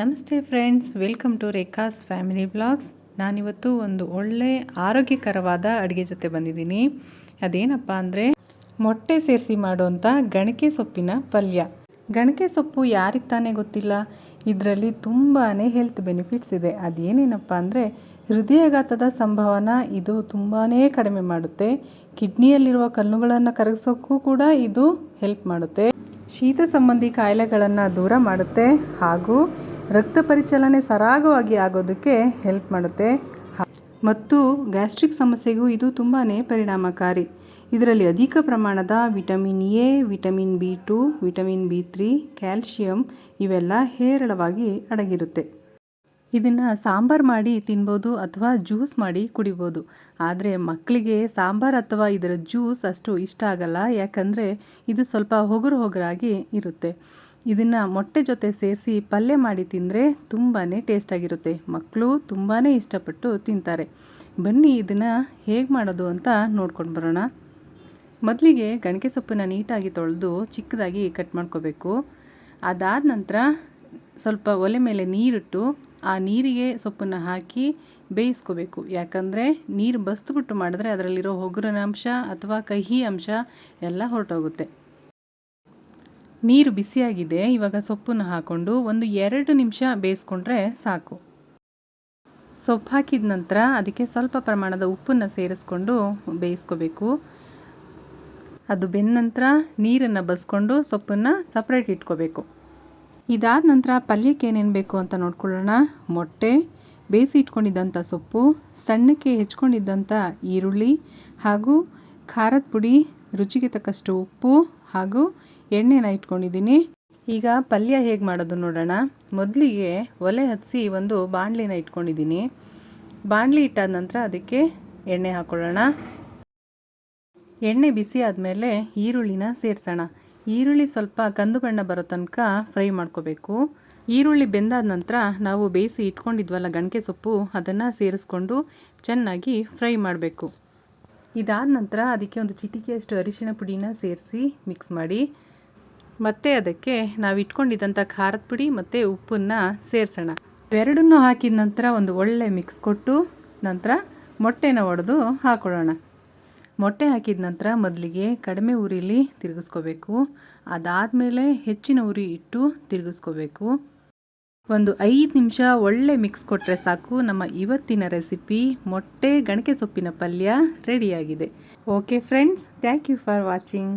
ನಮಸ್ತೆ friends, welcome to Rekha's family blogs. ನಾನಿವತ್ತು ಒಂದು ಒಳ್ಳೆ ಆರೋಗ್ಯಕರವಾದ ಅಡುಗೆ ಜೊತೆ ಬಂದಿದ್ದೀನಿ. ಅದೇನಪ್ಪ ಅಂದರೆ ಮೊಟ್ಟೆ ಸೇರಿಸಿ ಮಾಡುವಂಥ ಗಣಕೆ ಸೊಪ್ಪಿನ ಪಲ್ಯ. ಗಣಕೆ ಸೊಪ್ಪು ಯಾರಿಗೆ ತಾನೇ ಗೊತ್ತಿಲ್ಲ, ಇದರಲ್ಲಿ ತುಂಬಾ ಹೆಲ್ತ್ ಬೆನಿಫಿಟ್ಸ್ ಇದೆ. ಅದೇನೇನಪ್ಪ ಅಂದರೆ ಹೃದಯಾಘಾತದ ಸಂಭವನ ಇದು ತುಂಬಾ ಕಡಿಮೆ ಮಾಡುತ್ತೆ. ಕಿಡ್ನಿಯಲ್ಲಿರುವ ಕಲ್ಲುಗಳನ್ನು ಕರಗಿಸೋಕ್ಕೂ ಕೂಡ ಇದು ಹೆಲ್ಪ್ ಮಾಡುತ್ತೆ. ಶೀತ ಸಂಬಂಧಿ ಕಾಯಿಲೆಗಳನ್ನು ದೂರ ಮಾಡುತ್ತೆ ಹಾಗೂ ರಕ್ತ ಪರಿಚಲನೆ ಸರಾಗವಾಗಿ ಆಗೋದಕ್ಕೆ ಹೆಲ್ಪ್ ಮಾಡುತ್ತೆ. ಮತ್ತು ಗ್ಯಾಸ್ಟ್ರಿಕ್ ಸಮಸ್ಯೆಗೂ ಇದು ತುಂಬಾ ಪರಿಣಾಮಕಾರಿ. ಇದರಲ್ಲಿ ಅಧಿಕ ಪ್ರಮಾಣದ vitamin A, vitamin B2, vitamin B3, calcium ಇವೆಲ್ಲ ಹೇರಳವಾಗಿ ಅಡಗಿರುತ್ತೆ. ಇದನ್ನು ಸಾಂಬಾರು ಮಾಡಿ ತಿನ್ಬೋದು ಅಥವಾ ಜ್ಯೂಸ್ ಮಾಡಿ ಕುಡಿಬೋದು. ಆದರೆ ಮಕ್ಕಳಿಗೆ ಸಾಂಬಾರು ಅಥವಾ ಇದರ ಜ್ಯೂಸ್ ಅಷ್ಟು ಇಷ್ಟ ಆಗಲ್ಲ, ಯಾಕಂದರೆ ಇದು ಸ್ವಲ್ಪ ಹೊಗರಾಗಿ ಇರುತ್ತೆ. ಇದನ್ನು ಮೊಟ್ಟೆ ಜೊತೆ ಸೇರಿಸಿ ಪಲ್ಯ ಮಾಡಿ ತಿಂದರೆ ತುಂಬಾ ಟೇಸ್ಟಾಗಿರುತ್ತೆ. ಮಕ್ಕಳು ತುಂಬಾ ಇಷ್ಟಪಟ್ಟು ತಿಂತಾರೆ. ಬನ್ನಿ ಇದನ್ನು ಹೇಗೆ ಮಾಡೋದು ಅಂತ ನೋಡ್ಕೊಂಡು ಬರೋಣ. ಮೊದಲಿಗೆ ಗಣಕೆ ಸೊಪ್ಪನ್ನು ನೀಟಾಗಿ ತೊಳೆದು ಚಿಕ್ಕದಾಗಿ ಕಟ್ ಮಾಡ್ಕೋಬೇಕು. ಅದಾದ ನಂತರ ಸ್ವಲ್ಪ ಒಲೆ ಮೇಲೆ ನೀರಿಟ್ಟು ಆ ನೀರಿಗೆ ಸೊಪ್ಪನ್ನು ಹಾಕಿ ಬೇಯಿಸ್ಕೋಬೇಕು. ಯಾಕಂದರೆ ನೀರು ಬಸ್ದುಬಿಟ್ಟು ಮಾಡಿದ್ರೆ ಅದರಲ್ಲಿರೋ ಹೊಗರಿನ ಅಂಶ ಅಥವಾ ಕಹಿ ಅಂಶ ಎಲ್ಲ ಹೊರಟೋಗುತ್ತೆ. ನೀರು ಬಿಸಿಯಾಗಿದೆ. ಇವಾಗ ಸೊಪ್ಪನ್ನು ಹಾಕ್ಕೊಂಡು ಒಂದು 2 ನಿಮಿಷ ಬೇಯಿಸ್ಕೊಂಡ್ರೆ ಸಾಕು. ಸೊಪ್ಪು ಹಾಕಿದ ನಂತರ ಅದಕ್ಕೆ ಸ್ವಲ್ಪ ಪ್ರಮಾಣದ ಉಪ್ಪನ್ನು ಸೇರಿಸ್ಕೊಂಡು ಬೇಯಿಸ್ಕೋಬೇಕು. ಅದು ಬೆಂದ ನಂತರ ನೀರನ್ನು ಬಸ್ಕೊಂಡು ಸೊಪ್ಪನ್ನು ಸಪ್ರೇಟ್ ಇಟ್ಕೋಬೇಕು. ಇದಾದ ನಂತರ ಪಲ್ಯಕ್ಕೆ ಏನೇನು ಬೇಕು ಅಂತ ನೋಡ್ಕೊಳ್ಳೋಣ. ಮೊಟ್ಟೆ, ಬೇಯಿಸಿ ಇಟ್ಕೊಂಡಿದ್ದಂಥ ಸೊಪ್ಪು, ಸಣ್ಣಕ್ಕೆ ಹೆಚ್ಕೊಂಡಿದ್ದಂಥ ಈರುಳ್ಳಿ ಹಾಗೂ ಖಾರದ ಪುಡಿ, ರುಚಿಗೆ ತಕ್ಕಷ್ಟು ಉಪ್ಪು ಹಾಗೂ ಎಣ್ಣೆನ ಇಟ್ಕೊಂಡಿದ್ದೀನಿ. ಈಗ ಪಲ್ಯ ಹೇಗೆ ಮಾಡೋದು ನೋಡೋಣ. ಮೊದಲಿಗೆ ಒಲೆ ಹಚ್ಚಿ ಒಂದು ಬಾಣಲಿನ ಇಟ್ಕೊಂಡಿದ್ದೀನಿ. ಬಾಣಲಿ ಇಟ್ಟಾದ ನಂತರ ಅದಕ್ಕೆ ಎಣ್ಣೆ ಹಾಕ್ಕೊಳ್ಳೋಣ. ಎಣ್ಣೆ ಬಿಸಿ ಆದಮೇಲೆ ಈರುಳ್ಳಿನ ಸೇರಿಸೋಣ. ಈರುಳ್ಳಿ ಸ್ವಲ್ಪ ಕಂದು ಬಣ್ಣ ಬರೋ ತನಕ ಫ್ರೈ ಮಾಡ್ಕೋಬೇಕು. ಈರುಳ್ಳಿ ಬೆಂದಾದ ನಂತರ ನಾವು ಬೇಯಿಸಿ ಇಟ್ಕೊಂಡಿದ್ವಲ್ಲ ಗಣಕೆ ಸೊಪ್ಪು, ಅದನ್ನು ಸೇರಿಸ್ಕೊಂಡು ಚೆನ್ನಾಗಿ ಫ್ರೈ ಮಾಡಬೇಕು. ಇದಾದ ನಂತರ ಅದಕ್ಕೆ ಒಂದು ಚಿಟಿಕೆಯಷ್ಟು ಅರಿಶಿಣ ಪುಡಿನ ಸೇರಿಸಿ ಮಿಕ್ಸ್ ಮಾಡಿ, ಮತ್ತು ಅದಕ್ಕೆ ನಾವು ಇಟ್ಕೊಂಡಿದ್ದಂಥ ಖಾರದ ಪುಡಿ ಮತ್ತು ಉಪ್ಪನ್ನು ಸೇರಿಸೋಣ. ಇವೆರಡನ್ನೂ ಹಾಕಿದ ನಂತರ ಒಂದು ಒಳ್ಳೆ ಮಿಕ್ಸ್ ಕೊಟ್ಟು ನಂತರ ಮೊಟ್ಟೆನ ಒಡೆದು ಹಾಕೊಳ್ಳೋಣ. ಮೊಟ್ಟೆ ಹಾಕಿದ ನಂತರ ಮೊದಲಿಗೆ ಕಡಿಮೆ ಉರಿಲಿ ತಿರುಗಿಸ್ಕೋಬೇಕು. ಅದಾದಮೇಲೆ ಹೆಚ್ಚಿನ ಉರಿ ಇಟ್ಟು ತಿರುಗಿಸ್ಕೋಬೇಕು. ಒಂದು 5 ನಿಮಿಷ ಒಳ್ಳೆ ಮಿಕ್ಸ್ ಕೊಟ್ಟರೆ ಸಾಕು. ನಮ್ಮ ಇವತ್ತಿನ ರೆಸಿಪಿ ಮೊಟ್ಟೆ ಗಣಕೆ ಸೊಪ್ಪಿನ ಪಲ್ಯ ರೆಡಿಯಾಗಿದೆ. Okay friends, thank you for watching.